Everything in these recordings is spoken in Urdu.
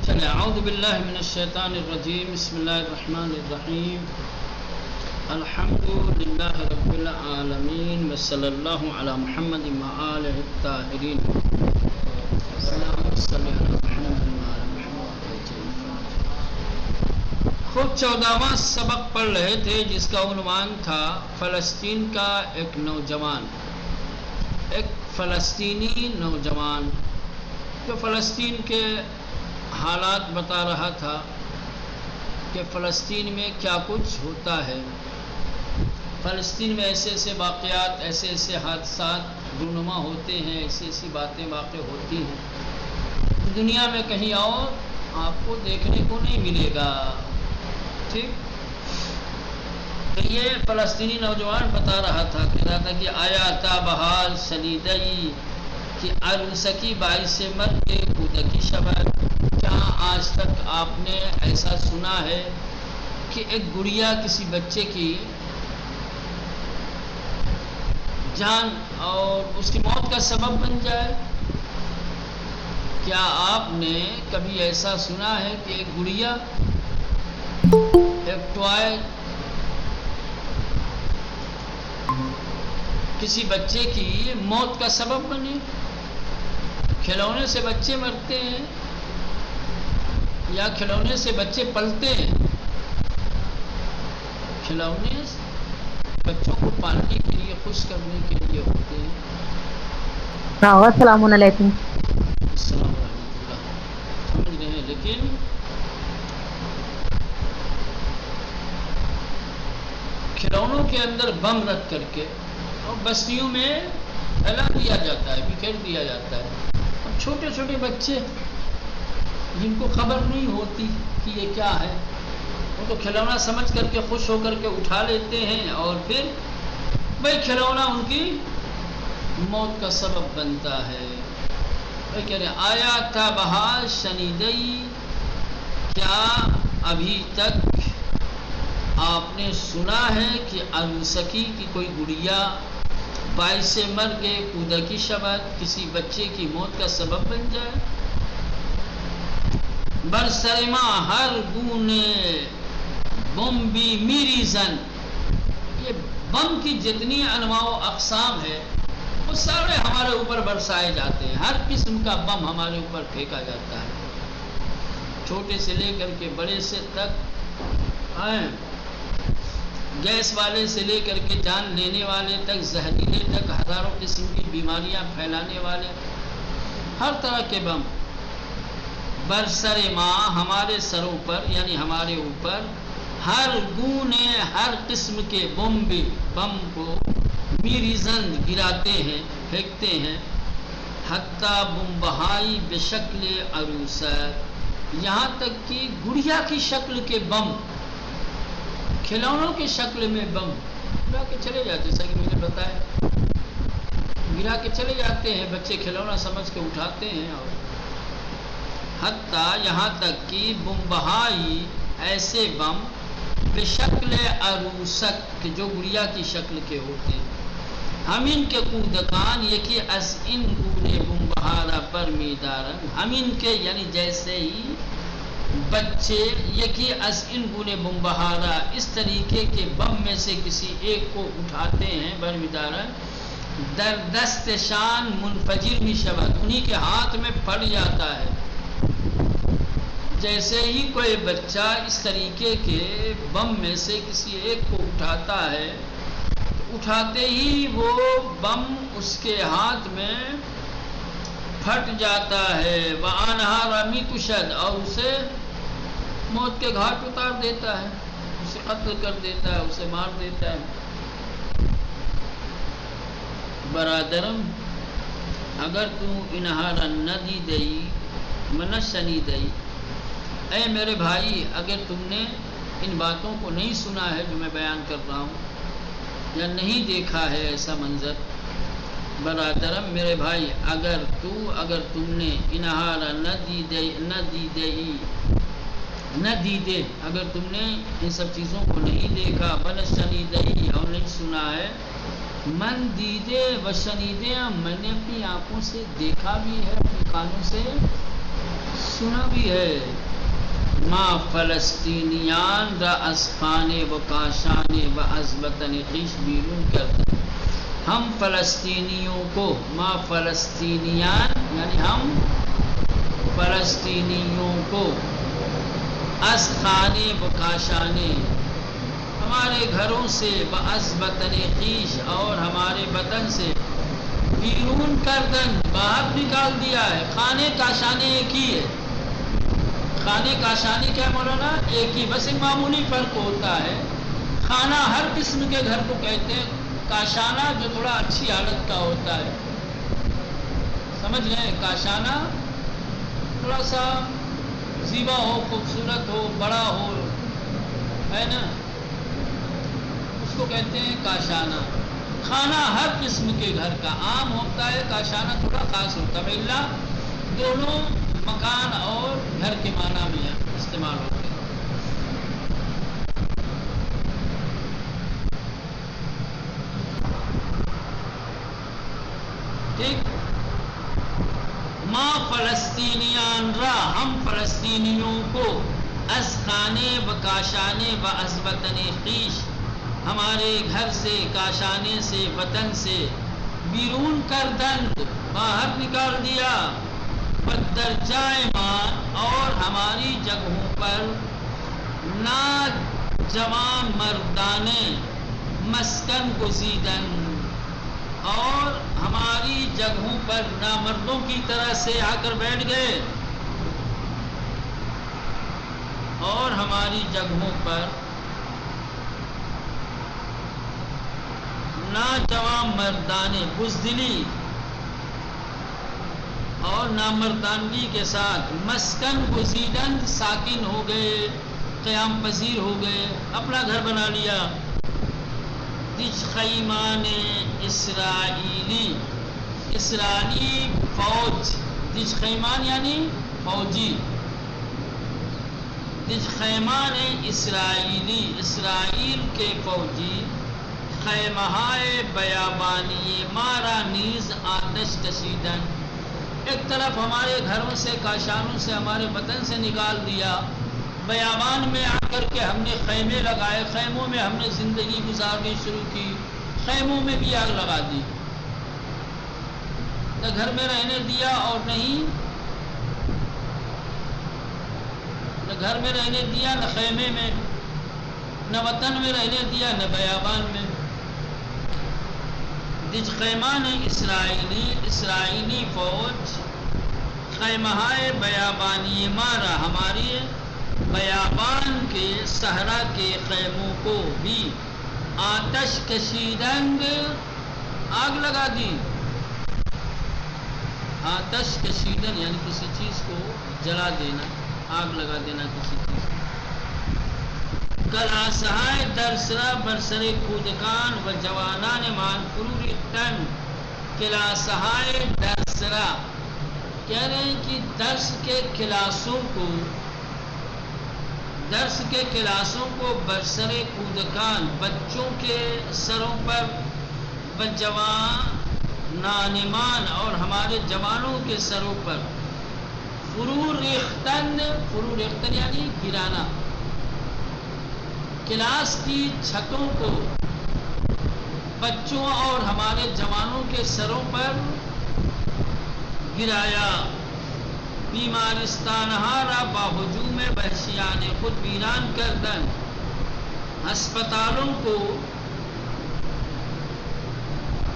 چلے اعوذ باللہ من الشیطان الرجیم بسم اللہ الرحمن الرحیم الحمد للہ رب العالمین وصلی اللہ علی محمد وآلہ الطاہرین اللہم صلی علی محمد وآل محمد. خود 14واں سبق پڑھ رہے تھے جس کا عنوان تھا فلسطین کا ایک نوجوان، ایک فلسطینی نوجوان جو فلسطین کے حالات بتا رہا تھا کہ فلسطین میں کیا کچھ ہوتا ہے. فلسطین میں ایسے ایسے واقعات، ایسے ایسے حادثات رونما ہوتے ہیں، ایسی ایسی باتیں واقع ہوتی ہیں دنیا میں کہیں اور آپ کو دیکھنے کو نہیں ملے گا. ٹھیک، تو یہ فلسطینی نوجوان بتا رہا تھا، کہہ رہا تھا کہ آیا تا بحال شنیدئی کہ عروسکی باعث مرد کے کودکی شبد. کیا آج تک آپ نے ایسا سنا ہے کہ ایک گڑیا کسی بچے کی جان اور اس کی موت کا سبب بن جائے؟ کیا آپ نے کبھی ایسا سنا ہے کہ ایک گڑیا، ایک ٹوائے کسی بچے کی موت کا سبب بنے؟ کھلونے سے بچے مرتے ہیں یا کھلونے سے بچے پلتے ہیں؟ کھلونے بچوں کو پالنے کے لیے، خوش کرنے کے لیے ہوتے ہیں. السلام علیکم. السلام علیکم اللہ. سمجھ رہے ہیں، لیکن کھلونوں کے اندر بم رکھ کر کے اور بستیوں میں پھیلا دیا جاتا ہے، بکھیر دیا جاتا ہے. اب چھوٹے چھوٹے بچے جن کو خبر نہیں ہوتی کہ یہ کیا ہے، وہ تو کھلونا سمجھ کر کے خوش ہو کر کے اٹھا لیتے ہیں اور پھر وہی کھلونا ان کی موت کا سبب بنتا ہے. وہ کہہ رہے ہیں آیا تا بحال شنیدئی، کیا ابھی تک آپ نے سنا ہے کہ عروسکی کی کوئی گڑیا باعث مرگ کودکی شبد، کسی بچے کی موت کا سبب بن جائے؟ برسرما ہر گونے بم بھی میری زن. یہ بم کی جتنی انواع و اقسام ہے وہ سارے ہمارے اوپر برسائے جاتے ہیں. ہر قسم کا بم ہمارے اوپر پھینکا جاتا ہے، چھوٹے سے لے کر کے بڑے سے تک، گیس والے سے لے کر کے جان لینے والے تک، زہریلے تک، ہزاروں قسم کی بیماریاں پھیلانے والے ہر طرح کے بم برسر ماں ہمارے سروں پر، یعنی ہمارے اوپر ہر گونے، ہر قسم کے بم کو میری زند گراتے ہیں، پھینکتے ہیں. حتیٰ بم بہائی بشکل عروست، یہاں تک کہ گڑیا کی شکل کے بم، کھلونوں کی شکل میں بم گرا کے چلے جاتے. جیسا کہ میں نے بتایا، گرا کے چلے جاتے ہیں، بچے کھلونا سمجھ کے اٹھاتے ہیں. اور حتیٰ یہاں تک کہ بم بہائی ایسے بم بشکل عروسک، جو گڑیا کی شکل کے ہوتے ہیں. ہم ان کے کودکان یکی از ان گونے بم بہارا پر میدارن، ہم ان کے یعنی جیسے ہی بچے یکی از ان گونے بم بہارا، اس طریقے کے بم میں سے کسی ایک کو اٹھاتے ہیں، برمیدارن در دست شان منفجر می شود، انہی کے ہاتھ میں پھٹ جاتا ہے. جیسے ہی کوئی بچہ اس طریقے کے بم میں سے کسی ایک کو اٹھاتا ہے، اٹھاتے ہی وہ بم اس کے ہاتھ میں پھٹ جاتا ہے. وَآنْهَا رَمِي کُشَد، اور اسے موت کے گھاٹ اتار دیتا ہے، اسے قتل کر دیتا ہے، اسے مار دیتا ہے. برادرم اگر تو انہارا ندی دئی منشنی دئی، اے میرے بھائی اگر تم نے ان باتوں کو نہیں سنا ہے جو میں بیان کر رہا ہوں، یا نہیں دیکھا ہے ایسا منظر. برادرم میرے بھائی اگر تم نے انہارا ندی دے، اگر تم نے ان سب چیزوں کو نہیں دیکھا، بنشنی دئی، اور نہیں سنا ہے. من دیدے و شنیدے، میں نے اپنی آنکھوں سے دیکھا بھی ہے، اپنے کانوں سے سنا بھی ہے. ما فلسطینیان را از خانه و کاشانه و از وطن خویش بیرون کردند. ہم فلسطینیوں کو، ما فلسطینیان یعنی ہم فلسطینیوں کو، از خانے و کاشانے ہمارے گھروں سے، و از وطن خویش اور ہمارے وطن سے، بیرون کردن باہر نکال دیا ہے. خانے کاشانے ایک ہی ہے. خانے کاشانے کیا مولانا؟ ایک ہی، بس ایک معمولی فرق ہوتا ہے. خانہ ہر قسم کے گھر کو کہتے ہیں، کاشانہ جو تھوڑا اچھی حالت کا ہوتا ہے. سمجھ گئے؟ کاشانہ تھوڑا سا زیبا ہو، خوبصورت ہو، بڑا ہو، ہے نا، اس کو کہتے ہیں کاشانہ. خانہ ہر قسم کے گھر کا عام ہوتا ہے، کاشانہ تھوڑا خاص ہوتا ہے. اللہ دونوں مکان اور گھر کے معنی میں استعمال ہوتے ہیں. ٹھیک. ما فلسطینیان را، ہم فلسطینیوں کو، از خانے و کاشانے و از وطن خویش ہمارے گھر سے، کاشانے سے، وطن سے، بیرون کردند باہر نکال دیا. بدر جائے مان اور ہماری جگہوں پر ناجوان مردانے مسکن گزیدن، اور ہماری جگہوں پر نامردوں کی طرح سے آ کر بیٹھ گئے، اور ہماری جگہوں پر ناجوان مردانے بزدلی اور نامردانگی کے ساتھ، مسکن گزیدن ساکن ہو گئے، قیام پذیر ہو گئے، اپنا گھر بنا لیا. دجخیمان اسرائیلی، اسرائیلی فوج، دجخیمان یعنی فوجی، دجخیمان اسرائیلی، اسرائیل کے فوجی، خیمہائے بیابانی مارا نیز آتش کشیدن، ایک طرف ہمارے گھروں سے، کاشانوں سے، ہمارے وطن سے نکال دیا، بیابان میں آ کر کے ہم نے خیمے لگائے، خیموں میں ہم نے زندگی گزارنی شروع کی، خیموں میں بھی آگ لگا دی. نہ گھر میں رہنے دیا اور نہ گھر میں رہنے دیا، نہ خیمے میں، نہ وطن میں رہنے دیا، نہ بیابان میں. دجخیمان اسرائیلی، اسرائیلی فوج، خیمہائے بیابانی مارا، ہماری بیابان کے صحرا کے خیموں کو بھی آتش کشیدند، آگ لگا دی. آتش کشیدن یعنی کسی چیز کو جلا دینا، آگ لگا دینا کسی چیز کو. کلاسہائے درسرا برسر کودکان و جوانان مان فرور تن، کلاسہائے درسرا کہہ رہے ہیں کہ درس کے کلاسوں کو برسر کودکان بچوں کے سروں پر، بجوانان اور ہمارے جوانوں کے سروں پر، فرور ریختن، فرور ریختن یعنی گرانا، کلاس کی چھتوں کو بچوں اور ہمارے جوانوں کے سروں پر گرایا. بیمارستانہارا باہجوم وحشیان خود ویران کردن، ہسپتالوں کو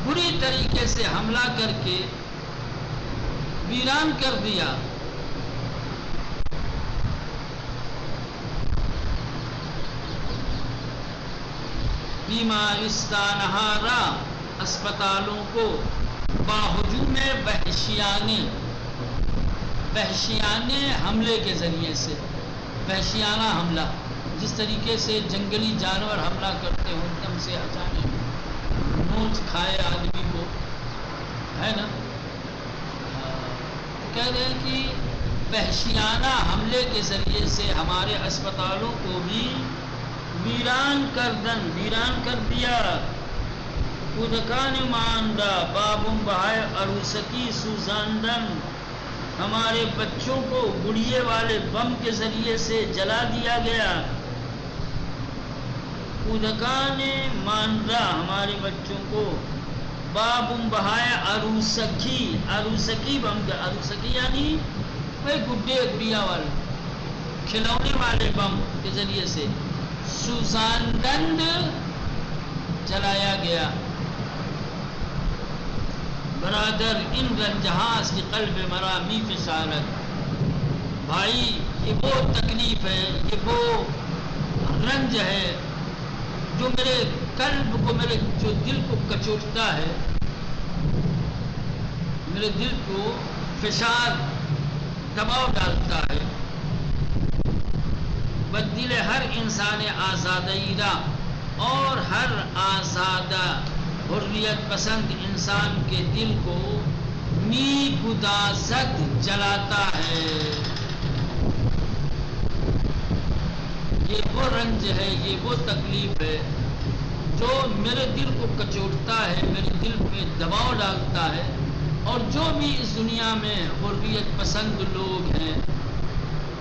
بری طریقے سے حملہ کر کے ویران کر دیا. بیمارستانہارا اسپتالوں کو، باہجوم وحشیانے حملے کے ذریعے سے، وحشیانہ حملہ، جس طریقے سے جنگلی جانور حملہ کرتے ہو ایک دم سے اچانک، نوچ کھائے آدمی کو، ہے نا. کہہ رہے ہیں کہ وحشیانہ حملے کے ذریعے سے ہمارے اسپتالوں کو بھی ویران کر دیا. کودکان ماندہ بابم بہائے عروسکی سوزاندن، ہمارے بچوں کو گڑیے والے بم کے ذریعے سے جلا دیا گیا. کودکان ماندرا ہمارے بچوں کو بابم بہایا عروسکی بم کا. عروسکی یعنی بھائی گڈے گڑیا والے کھلونے والے بم کے ذریعے سے سوزاندند جلایا گیا. برادر ان رنجہاس کی قلب مرامی فسالت. بھائی یہ وہ تکلیف ہے، یہ وہ رنج ہے جو میرے قلب کو، میرے جو دل کو کچوٹتا ہے، میرے دل کو فشار دباؤ ڈالتا ہے. بدل ہر انسان آزادیدہ، اور ہر آزادہ حریت پسند انسان کے دل کو می گدازد جلاتا ہے. یہ وہ رنج ہے، یہ وہ تکلیف ہے جو میرے دل کو کچوٹتا ہے، میرے دل پہ دباؤ ڈالتا ہے. اور جو بھی اس دنیا میں حریت پسند لوگ ہیں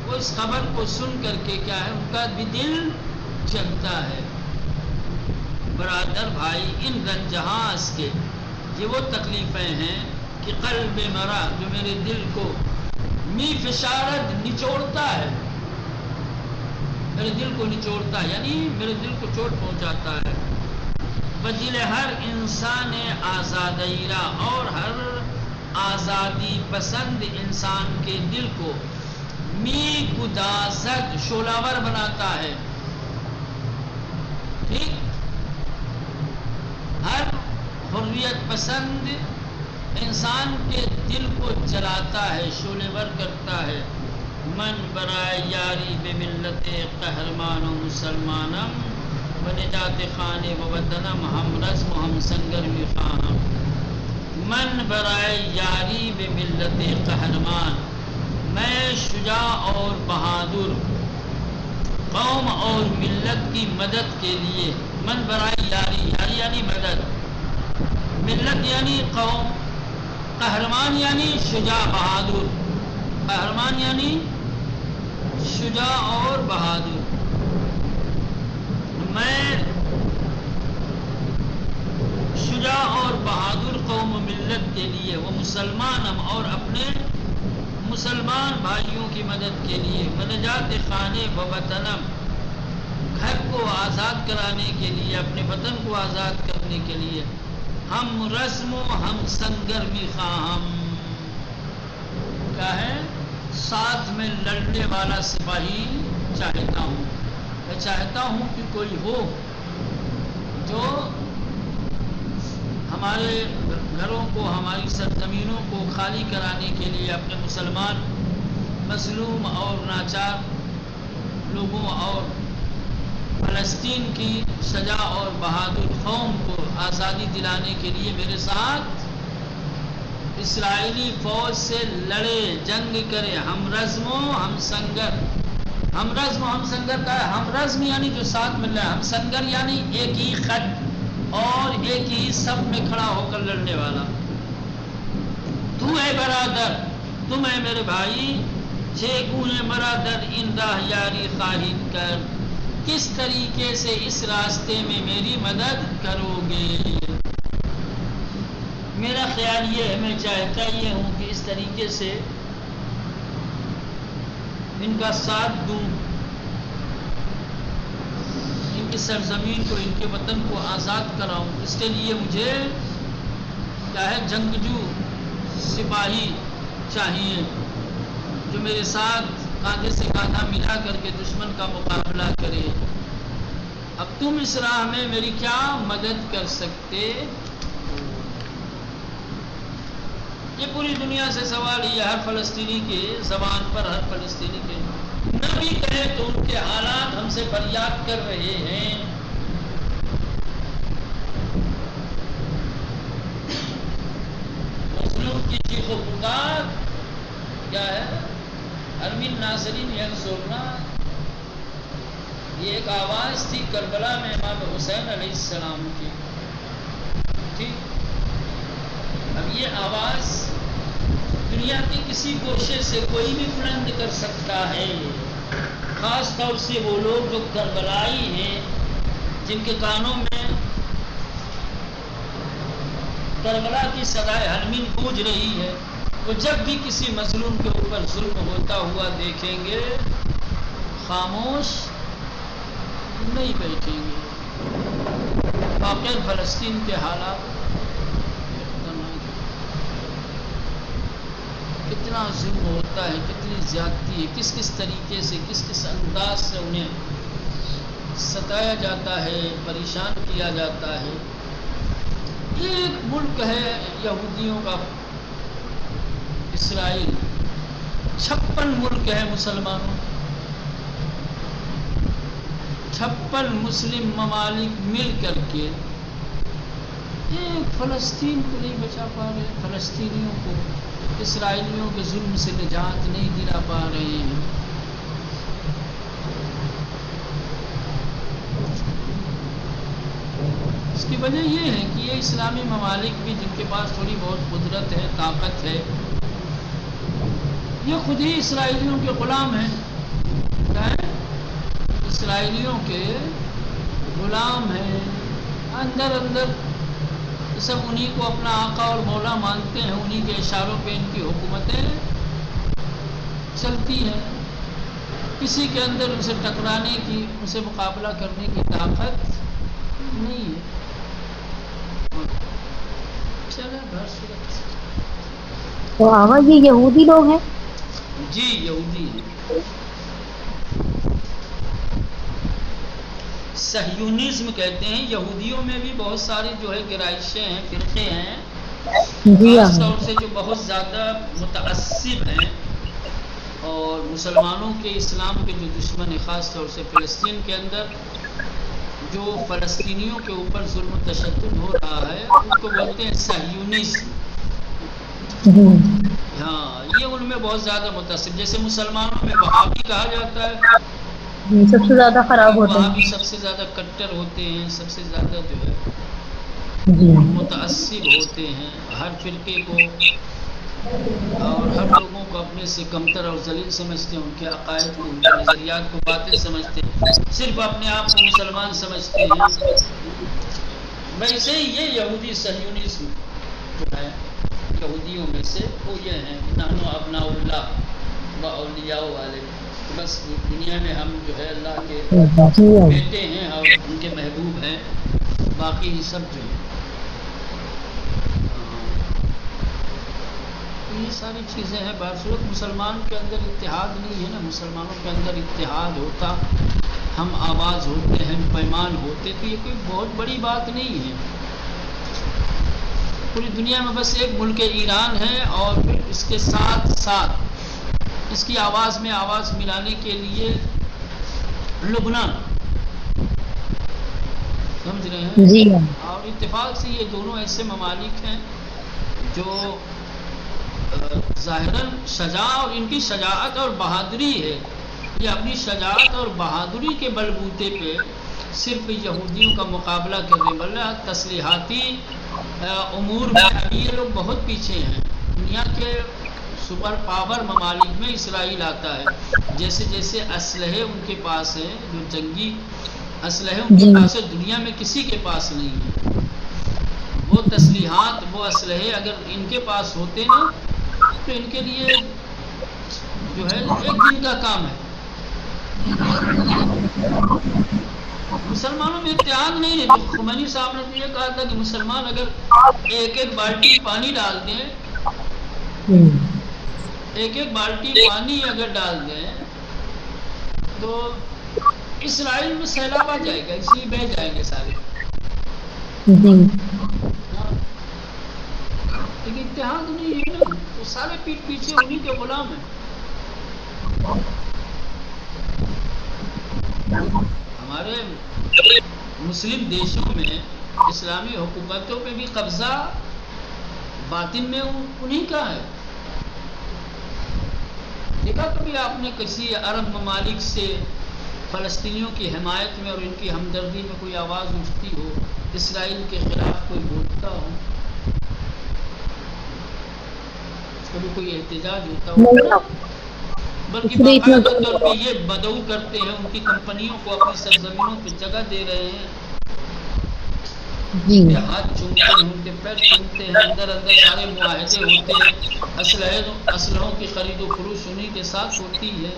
وہ اس خبر کو سن کر کے کیا ہے، ان کا بھی دل جلتا ہے. برادر بھائی ان رنجہاس کے یہ وہ تکلیفیں ہیں کہ قلب مرا، جو میرے دل کو می فشارت نچوڑتا ہے، میرے دل کو نچوڑتا ہے، یعنی میرے دل کو چوٹ پہنچاتا ہے. بدل ہر انسان آزادیرہ، اور ہر آزادی پسند انسان کے دل کو می گدازد شولاور بناتا ہے. ٹھیک، ہر حریت پسند انسان کے دل کو جلاتا ہے، شولاور کرتا ہے. من برائے یاری بے ملت قہرمان و مسلمانم بنجات خان و وطنم ہم رزم ہم سنگر می خواہم. من برائے یاری بے ملت قہرمان، میں شجاع اور بہادر قوم اور ملت کی مدد کے لیے. من برائے یاری، یاری یعنی مدد، ملت یعنی قوم، قہرمان یعنی شجاع بہادر، قہرمان یعنی شجاع اور بہادر. میں شجاع اور بہادر قوم و ملت کے لیے، وہ مسلمان ہم، اور اپنے مسلمان بھائیوں کی مدد کے لیے. منجات خانے و وطنم، گھر کو آزاد کرانے کے لیے، اپنے وطن کو آزاد کرنے کے لیے. ہم رزم و ہم سنگر می خواہم، کیا ہے، ساتھ میں لڑنے والا سپاہی چاہتا ہوں. میں چاہتا ہوں کہ کوئی ہو جو ہمارے گھروں کو، ہماری سرزمینوں کو خالی کرانے کے لیے اپنے مسلمان مظلوم اور ناچار لوگوں اور فلسطین کی شجاع اور بہادر قوم کو آزادی دلانے کے لیے میرے ساتھ اسرائیلی فوج سے لڑے، جنگ کرے. ہم رزم و ہم سنگر، ہم رزم و ہم سنگر کا ہے. ہم رزم یعنی جو ساتھ مل رہا ہے، ہم سنگر یعنی ایک ہی خط اور ایک ہی صف میں کھڑا ہو کر لڑنے والا. تو اے برادر، تم اے میرے بھائی، چگونے برادر ان راہ یاری خواہید کر، کس طریقے سے اس راستے میں میری مدد کرو گے. میرا خیال یہ ہے، میں چاہتا یہ ہوں کہ اس طریقے سے ان کا ساتھ دوں، ان کی سرزمین کو، ان کے وطن کو آزاد کراؤں. اس کے لیے مجھے کیا ہے، جنگجو سپاہی چاہیے جو میرے ساتھ کاندھے سے کاندھا ملا کر کے دشمن کا مقابلہ کرے. اب تم اس راہ میں میری کیا مدد کر سکتے؟ یہ پوری دنیا سے سوال ہے، ہر فلسطینی کے زبان پر، ہر فلسطینی کے نبی کہے تو ان کے حالات ہم سے فریاد کر رہے ہیں. مظلوم کی چیخ و پکار کیا ہے، ارمین ناصرین ینصرنا، یہ ایک آواز تھی کربلا میں امام حسین علیہ السلام کی. ٹھیک، اب یہ آواز دنیا کے کسی گوشے سے کوئی بھی بلند کر سکتا ہے، خاص طور سے وہ لوگ جو کربلائی ہیں، جن کے کانوں میں کربلا کی صدائے حرمین گونج رہی ہے، وہ جب بھی کسی مظلوم کے اوپر ظلم ہوتا ہوا دیکھیں گے خاموش نہیں بیٹھیں گے۔ واقعی فلسطین کے حالات کتنا ظلم ہوتا ہے، کتنی زیادتی ہے، کس کس طریقے سے، کس کس انداز سے انہیں ستایا جاتا ہے، پریشان کیا جاتا ہے۔ ایک ملک ہے یہودیوں کا اسرائیل، 56 ملک ہے مسلمانوں، 56 مسلم ممالک مل کر کے ایک فلسطین کو نہیں بچا پا رہے، فلسطینیوں کو اسرائیلیوں کے ظلم سے نجات نہیں دلا پا رہے ہیں۔ اس کی وجہ یہ ہے کہ یہ اسلامی ممالک بھی جن کے پاس تھوڑی بہت قدرت ہے، طاقت ہے، یہ خود ہی اسرائیلیوں کے غلام ہیں، کیا ہے؟ اسرائیلیوں کے غلام ہیں، اندر اندر سب انہی کو اپنا آقا اور مولا مانتے ہیں، انہی کے اشاروں پہ ان کی حکومتیں چلتی ہیں، کسی کے اندر ان سے ٹکرانے کی، ان سے مقابلہ کرنے کی طاقت نہیں ہے۔ چلے بھر صورت تو آغا یہ یہودی لوگ ہیں؟ جی یہودی ہیں۔ صہیونزم کہتے ہیں، یہودیوں میں بھی بہت ساری جو ہے گرائشیں ہیں، فرقے ہیں، جی خاص آغا۔ طور سے جو بہت زیادہ متعصب ہیں اور مسلمانوں کے، اسلام کے جو دشمن ہیں، خاص طور سے فلسطین کے اندر جو فلسطینیوں کے اوپر ظلم و تشدد ہو رہا ہے، ان کو بولتے ہیں صہیونزم۔ ہاں، یہ ان میں بہت زیادہ متعصب، جیسے مسلمانوں میں وہابی کہا جاتا ہے، سب سے زیادہ خراب ہوتے وہاں بھی ہیں۔ سب سے زیادہ کٹر ہوتے ہیں، سب سے زیادہ جو ہے جی متعصب ہوتے ہیں، ہر فرقے کو اور ہر لوگوں کو اپنے سے کمتر اور ذلیل سمجھتے ہیں، ان کے عقائد کو، ان کے نظریات کو باطل سمجھتے ہیں، صرف اپنے آپ کو مسلمان سمجھتے ہیں۔ ویسے ہی یہ یہودی صہیونزم جو ہے یہودیوں میں سے وہ یہ ہیں کہ نحن ابناء اللہ و اولیاء والے، بس دنیا میں ہم جو ہے اللہ کے بیٹے ہیں اور ان کے محبوب ہیں، باقی سب جو ہے یہ ساری چیزیں ہیں۔ بصورت مسلمان کے اندر اتحاد نہیں ہے نا، مسلمانوں کے اندر اتحاد ہوتا، ہم آواز ہوتے، ہم پیمان ہوتے، تو یہ کوئی بہت بڑی بات نہیں ہے۔ پوری دنیا میں بس ایک ملک ایران ہے، اور پھر اس کے ساتھ ساتھ اس کی آواز میں آواز ملانے کے لیے لبنان، سمجھ رہے ہیں؟ جی اور اتفاق سے یہ دونوں ایسے ممالک ہیں جو ظاہراً شجاع، اور ان کی شجاعت اور بہادری ہے، یہ اپنی شجاعت اور بہادری کے بلبوتے پہ صرف یہودیوں کا مقابلہ کر رہے، بلکہ تسلیحاتی امور میں ابھی یہ لوگ بہت پیچھے ہیں۔ دنیا کے سپر پاور ممالک میں اسرائیل آتا ہے، جیسے جیسے اسلحے ان کے پاس ہیں، جو جنگی اسلحے ان کے پاس ہے، دنیا میں کسی کے پاس نہیں ہے۔ وہ تسلیحات، وہ اسلحے اگر ان کے پاس ہوتے نا تو ان کے لیے جو ہے ایک دن کا کام ہے۔ مسلمانوں میں اتحاد نہیں ہے، تو خمینی صاحب نے تو یہ کہا تھا کہ مسلمان اگر ایک ایک بالٹی پانی ڈال دیں، ایک ایک بالٹی پانی اگر ڈال دیں تو اسرائیل میں سیلاب آ جائے گا، اس لیے بہہ جائیں گے سارے۔ لیکن اتحاد نہیں ہے نا، تو سارے پیٹ پیچھے انہی کے غلام ہیں۔ ہمارے مسلم دیشوں میں اسلامی حکومتوں پہ بھی قبضہ باطن میں انہی کا ہے۔ دیکھا کبھی آپ نے کسی عرب ممالک سے فلسطینیوں کی حمایت میں اور ان کی ہمدردی میں کوئی آواز اٹھتی ہو، اسرائیل کے خلاف کوئی بولتا ہو؟ کبھی کوئی احتجاج ہوتا نہیں ہوگا، آقا، بلکہ اس لیے اتنا باقاعدہ طور پہ یہ بدعو کرتے ہیں، ان کی کمپنیوں کو اپنی سرزمینوں پہ جگہ دے رہے ہیں، جی ان کے ہاتھ چومتے ہیں، ان کے پیر چومتے ہیں، اندر اندر سارے معاہدے ہوتے ہیں، اسلحوں کی خرید و فروش انہی کے ساتھ ہوتی ہے۔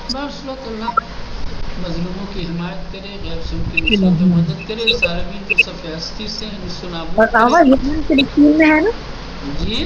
بس بس اللہ مظلوموں کی حمایت کرے، غیر سے ان کی نصرت و مدد کرے، ظالمین کو صف ہستی سے نیست و اور نابود کرے۔ آقا یہ فلسطین میں ہے نا؟ جی